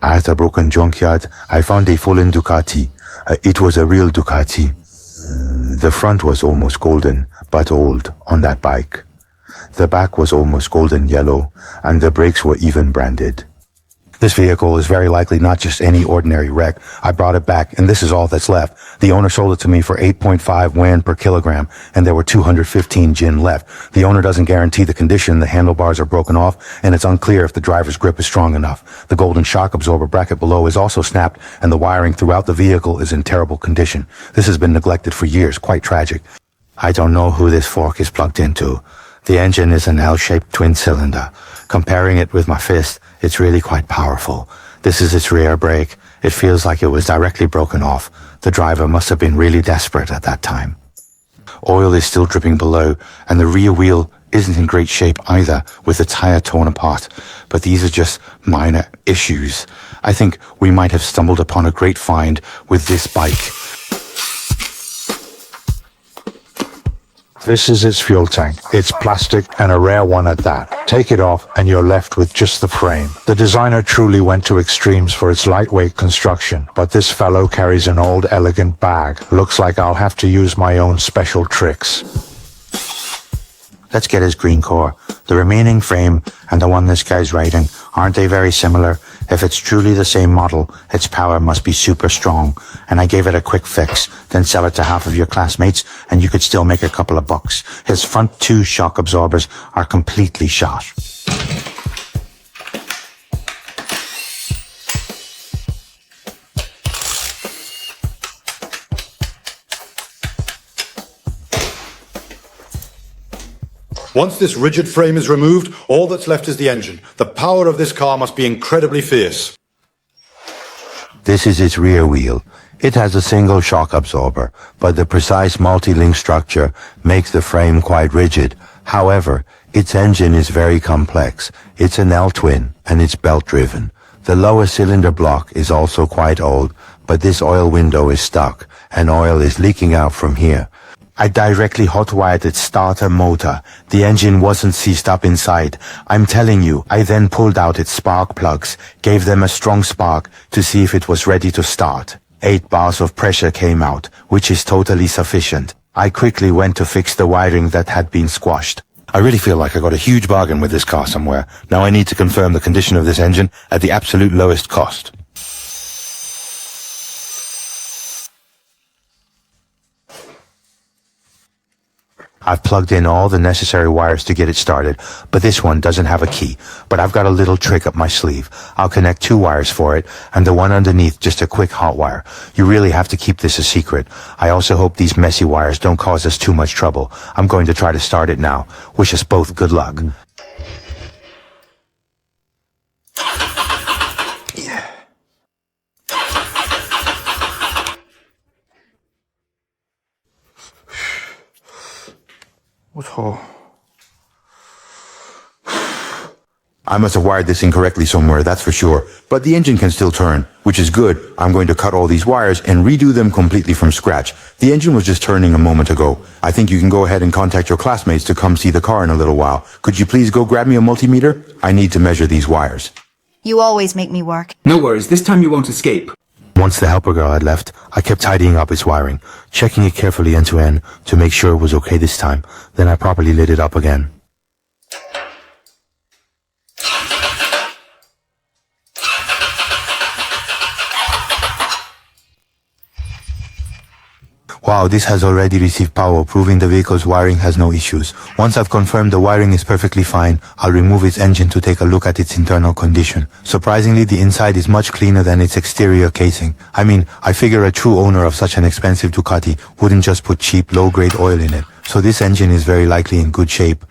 At a broken junkyard, I found a fallen Ducati. It was a real Ducati. The front was almost golden, but old, on that bike. The back was almost golden yellow, and the brakes were even branded. This vehicle is very likely not just any ordinary wreck. I brought it back, and this is all that's left. The owner sold it to me for 8.5 yuan per kilogram, and there were 215 jin left. The owner doesn't guarantee the condition. The handlebars are broken off, and it's unclear if the driver's grip is strong enough. The golden shock absorber bracket below is also snapped, and the wiring throughout the vehicle is in terrible condition. This has been neglected for years, quite tragic. I don't know who this fork is plugged into. The engine is an L-shaped twin cylinder. Comparing it with my fist, it's really quite powerful. This is its rear brake. It feels like it was directly broken off. The driver must have been really desperate at that time. Oil is still dripping below, and the rear wheel isn't in great shape either, with the tire torn apart. But these are just minor issues. I think we might have stumbled upon a great find with this bike. This is its fuel tank. It's plastic and a rare one at that. Take it off and you're left with just the frame. The designer truly went to extremes for its lightweight construction, but this fellow carries an old elegant bag. Looks like I'll have to use my own special tricks. Let's get his green core. The remaining frame and the one this guy's riding, aren't they very similar? If it's truly the same model, its power must be super strong. And I gave it a quick fix, then sell it to half of your classmates, and you could still make a couple of bucks. His front two shock absorbers are completely shot. Once this rigid frame is removed, all that's left is the engine. The power of this car must be incredibly fierce. This is its rear wheel. It has a single shock absorber, but the precise multi-link structure makes the frame quite rigid. However, its engine is very complex. It's an L-twin, and it's belt-driven. The lower cylinder block is also quite old, but this oil window is stuck, and oil is leaking out from here. I directly hot-wired its starter motor. The engine wasn't seized up inside. I'm telling you, I then pulled out its spark plugs, gave them a strong spark to see if it was ready to start. 8 bars of pressure came out, which is totally sufficient. I quickly went to fix the wiring that had been squashed. I really feel like I got a huge bargain with this car somewhere. Now I need to confirm the condition of this engine at the absolute lowest cost. I've plugged in all the necessary wires to get it started, but this one doesn't have a key. But I've got a little trick up my sleeve. I'll connect 2 wires for it, and the one underneath just a quick hot wire. You really have to keep this a secret. I also hope these messy wires don't cause us too much trouble. I'm going to try to start it now. Wish us both good luck. I must have wired this incorrectly somewhere, that's for sure. But the engine can still turn, which is good. I'm going to cut all these wires and redo them completely from scratch. The engine was just turning a moment ago. I think you can go ahead and contact your classmates to come see the car in a little while. Could you please go grab me a multimeter? I need to measure these wires. You always make me work. No worries, this time you won't escape. Once the helper girl had left, I kept tidying up its wiring, checking it carefully end to end to make sure it was okay this time. Then I properly lit it up again. Wow, this has already received power, proving the vehicle's wiring has no issues. Once I've confirmed the wiring is perfectly fine, I'll remove its engine to take a look at its internal condition. Surprisingly, the inside is much cleaner than its exterior casing. I mean, I figure a true owner of such an expensive Ducati wouldn't just put cheap, low-grade oil in it. So this engine is very likely in good shape.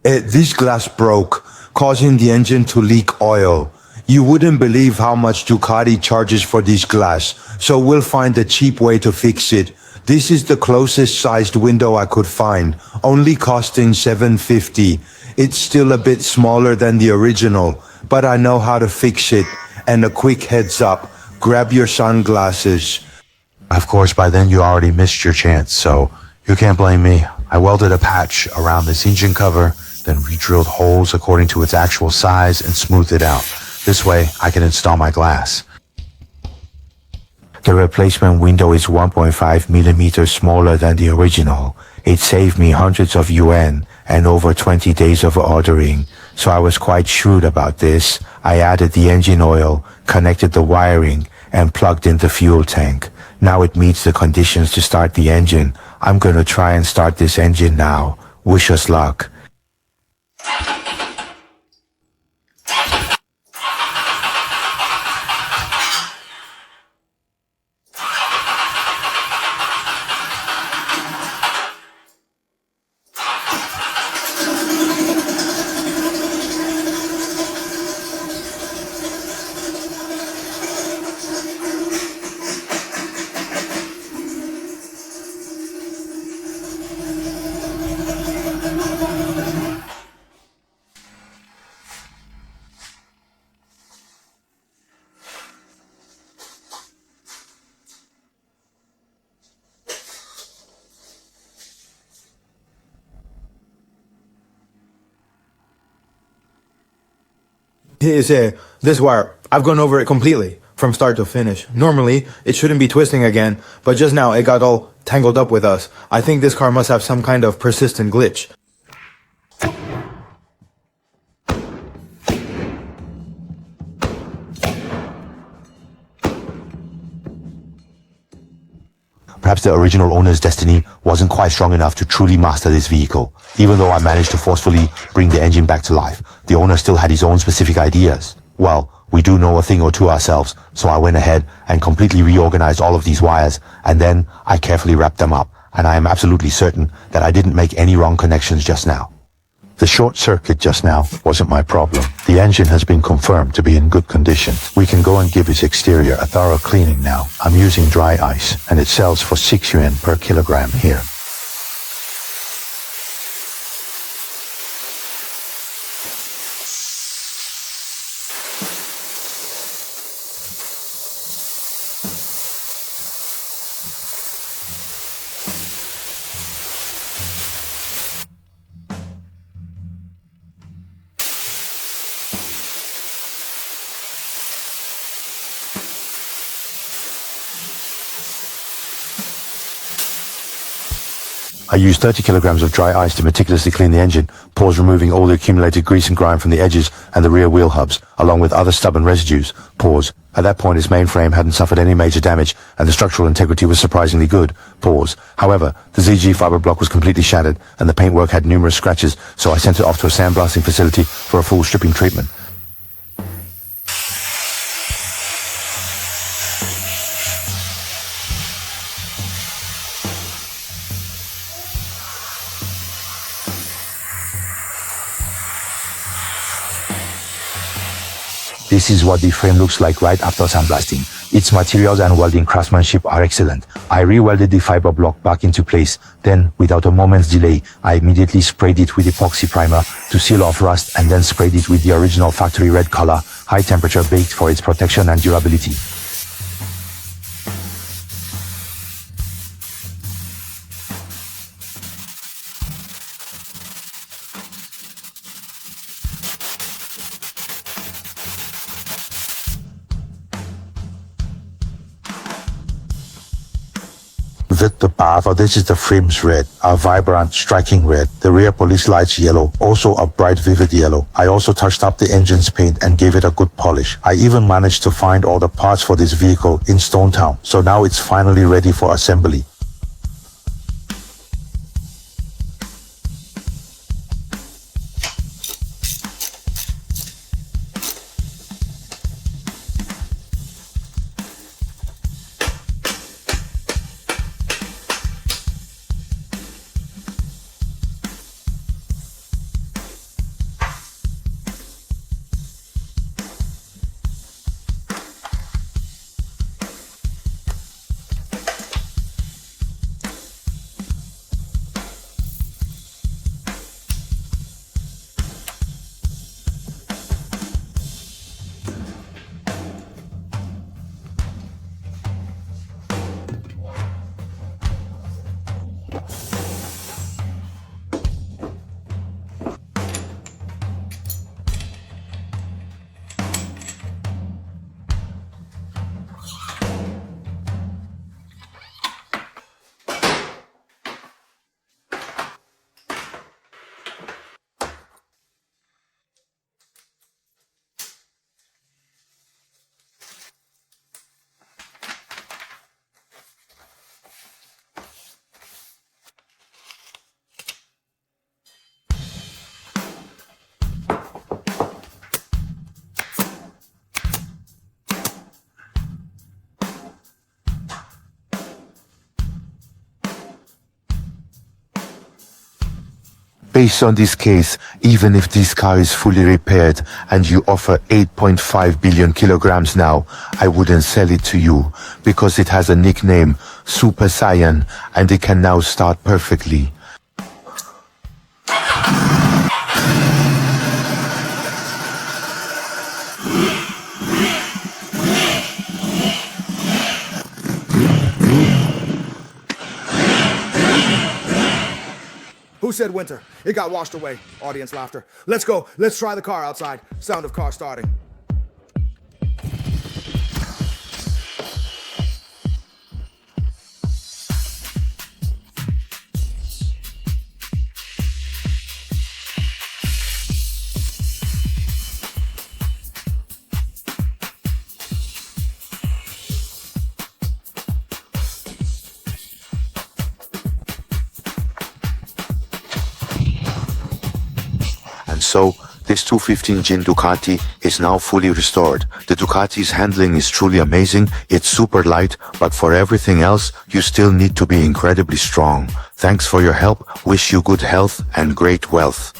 This glass broke, causing the engine to leak oil. You wouldn't believe how much Ducati charges for this glass, so we'll find a cheap way to fix it. This is the closest sized window I could find, only costing $750. It's still a bit smaller than the original, but I know how to fix it. And a quick heads up, grab your sunglasses. Of course, by then you already missed your chance, so you can't blame me. I welded a patch around this engine cover, then re-drilled holes according to its actual size and smoothed it out. This way, I can install my glass. The replacement window is 1.5 millimeters smaller than the original. It saved me hundreds of yuan and over 20 days of ordering, so I was quite shrewd about this. I added the engine oil, connected the wiring, and plugged in the fuel tank. Now it meets the conditions to start the engine. I'm gonna try and start this engine now. Wish us luck. This wire, I've gone over it completely, from start to finish. Normally, it shouldn't be twisting again, but just now it got all tangled up with us. I think this car must have some kind of persistent glitch. Perhaps the original owner's destiny wasn't quite strong enough to truly master this vehicle. Even though I managed to forcefully bring the engine back to life, the owner still had his own specific ideas. Well, we do know a thing or two ourselves, so I went ahead and completely reorganized all of these wires, and then I carefully wrapped them up, and I am absolutely certain that I didn't make any wrong connections just now. The short circuit just now wasn't my problem. The engine has been confirmed to be in good condition. We can go and give its exterior a thorough cleaning now. I'm using dry ice, and it sells for 6 yuan per kilogram here. I used 30 kilograms of dry ice to meticulously clean the engine, pause removing all the accumulated grease and grime from the edges and the rear wheel hubs, along with other stubborn residues. Pause. At that point, its mainframe hadn't suffered any major damage, and the structural integrity was surprisingly good. Pause. However, the ZG fiber block was completely shattered, and the paintwork had numerous scratches, so I sent it off to a sandblasting facility for a full stripping treatment. This is what the frame looks like right after sandblasting. Its materials and welding craftsmanship are excellent. I re-welded the fiber block back into place. Then, without a moment's delay, I immediately sprayed it with epoxy primer to seal off rust, and then sprayed it with the original factory red color, high temperature baked for its protection and durability. The bar, this is the frame's red, a vibrant, striking red. The rear police lights yellow, also a bright, vivid yellow. I also touched up the engine's paint and gave it a good polish. I even managed to find all the parts for this vehicle in Stone Town, so now it's finally ready for assembly. Based on this case, even if this car is fully repaired and you offer 8.5 billion kilograms now, I wouldn't sell it to you because it has a nickname, Super Saiyan, and it can now start perfectly. Who said winter? It got washed away. Audience laughter. Let's go. Let's try the car outside. Sound of car starting. And so, this 215 Gin Ducati is now fully restored. The Ducati's handling is truly amazing, it's super light, but for everything else, you still need to be incredibly strong. Thanks for your help, wish you good health and great wealth.